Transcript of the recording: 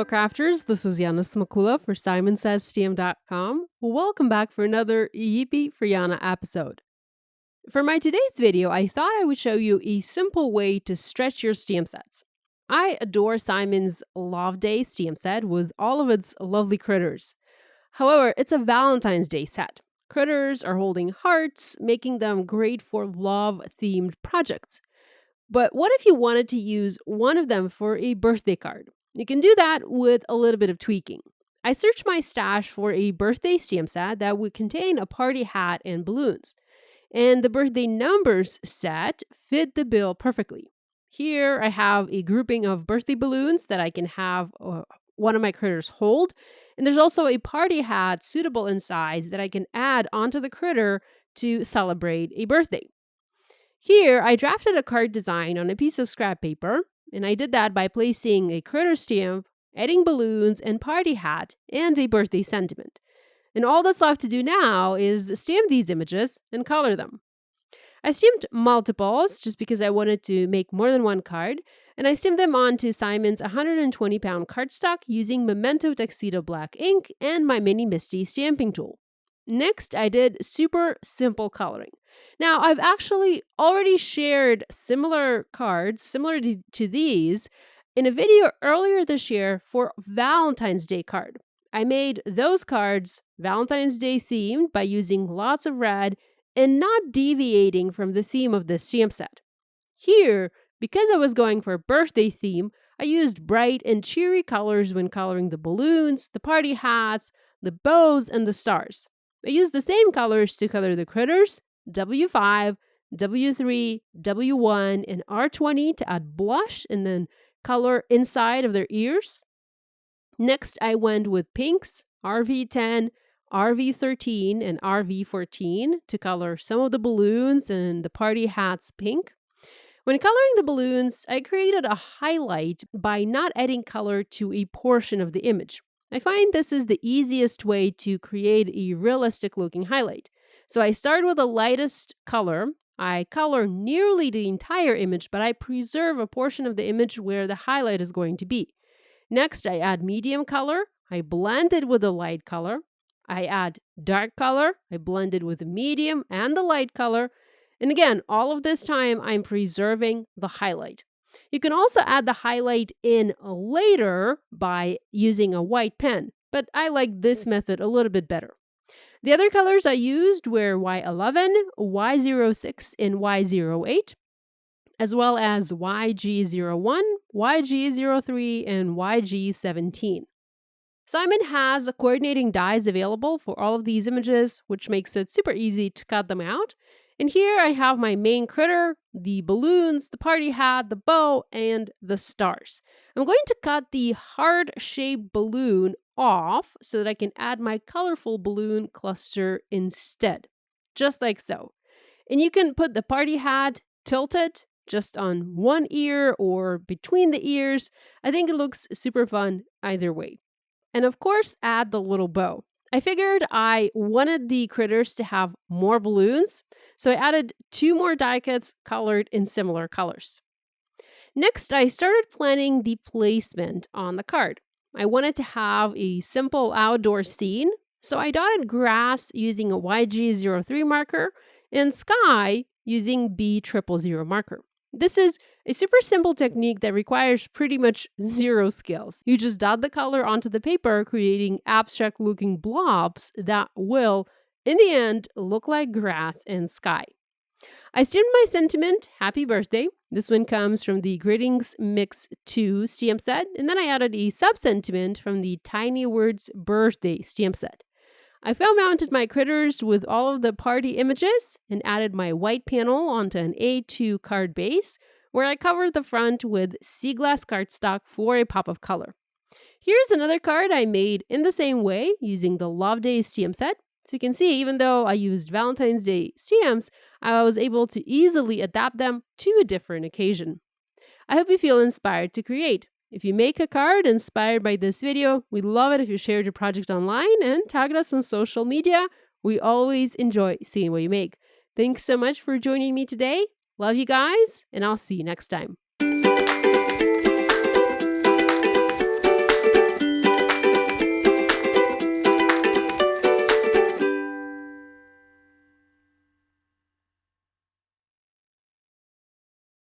fellow crafters, this is Yana Smakula for SimonsSaysStamp.com. Welcome back for another Yippee for Yana episode. For my today's video, I thought I would show you a simple way to stretch your stamp sets. I adore Simon's Love Day stamp set with all of its lovely critters. However, it's a Valentine's Day set. Critters are holding hearts, making them great for love-themed projects. But what if you wanted to use one of them for a birthday card? You can do that with a little bit of tweaking. I searched my stash for a birthday stamp set that would contain a party hat and balloons. And the birthday numbers set fit the bill perfectly. Here I have a grouping of birthday balloons that I can have one of my critters hold. And there's also a party hat suitable in size that I can add onto the critter to celebrate a birthday. Here, I drafted a card design on a piece of scrap paper, and I did that by placing a critter stamp, adding balloons and party hat, and a birthday sentiment. And all that's left to do now is stamp these images and color them. I stamped multiples just because I wanted to make more than one card, and I stamped them onto Simon's 120-pound cardstock using Memento TUXEDO black ink and my mini MISTI stamping tool. Next, I did super simple coloring. Now, I've actually already shared similar cards, similar to these, in a video earlier this year for Valentine's Day card. I made those cards Valentine's Day themed by using lots of red and not deviating from the theme of the stamp set. Here, because I was going for a birthday theme, I used bright and cheery colors when coloring the balloons, the party hats, the bows, and the stars. I used the same colors to color the critters, W5, W3, W1, and R20 to add blush and then color inside of their ears. Next, I went with pinks, RV10, RV13, and RV14 to color some of the balloons and the party hats pink. When coloring the balloons, I created a highlight by not adding color to a portion of the image. I find this is the easiest way to create a realistic looking highlight. So I start with the lightest color. I color nearly the entire image, but I preserve a portion of the image where the highlight is going to be. Next, I add medium color. I blend it with a light color. I add dark color. I blend it with the medium and the light color. And again, all of this time, I'm preserving the highlight. You can also add the highlight in later by using a white pen, but I like this method a little bit better. The other colors I used were Y11, Y06, and Y08, as well as YG01, YG03, and YG17. Simon has coordinating dies available for all of these images, which makes it super easy to cut them out. And here I have my main critter, the balloons, the party hat, the bow, and the stars. I'm going to cut the heart-shaped balloon off so that I can add my colorful balloon cluster instead, just like so. And you can put the party hat tilted just on one ear or between the ears. I think it looks super fun either way. And of course, add the little bow. I figured I wanted the critters to have more balloons, so I added 2 more die cuts colored in similar colors. Next, I started planning the placement on the card. I wanted to have a simple outdoor scene, so I dotted grass using a YG03 marker and sky using B000 marker. This is a super simple technique that requires pretty much 0 skills. You just dot the color onto the paper, creating abstract looking blobs that will, in the end, look like grass and sky. I stamped my sentiment, Happy Birthday. This one comes from the Greetings Mix 2 stamp set, and then I added a sub-sentiment from the Tiny Words Birthday stamp set. I fell mounted my critters with all of the party images and added my white panel onto an A2 card base, where I covered the front with sea glass cardstock for a pop of color. Here's another card I made in the same way using the Love Day stamp set. So you can see, even though I used Valentine's Day stamps, I was able to easily adapt them to a different occasion. I hope you feel inspired to create. If you make a card inspired by this video, we'd love it if you shared your project online and tagged us on social media. We always enjoy seeing what you make. Thanks so much for joining me today. Love you guys, and I'll see you next time.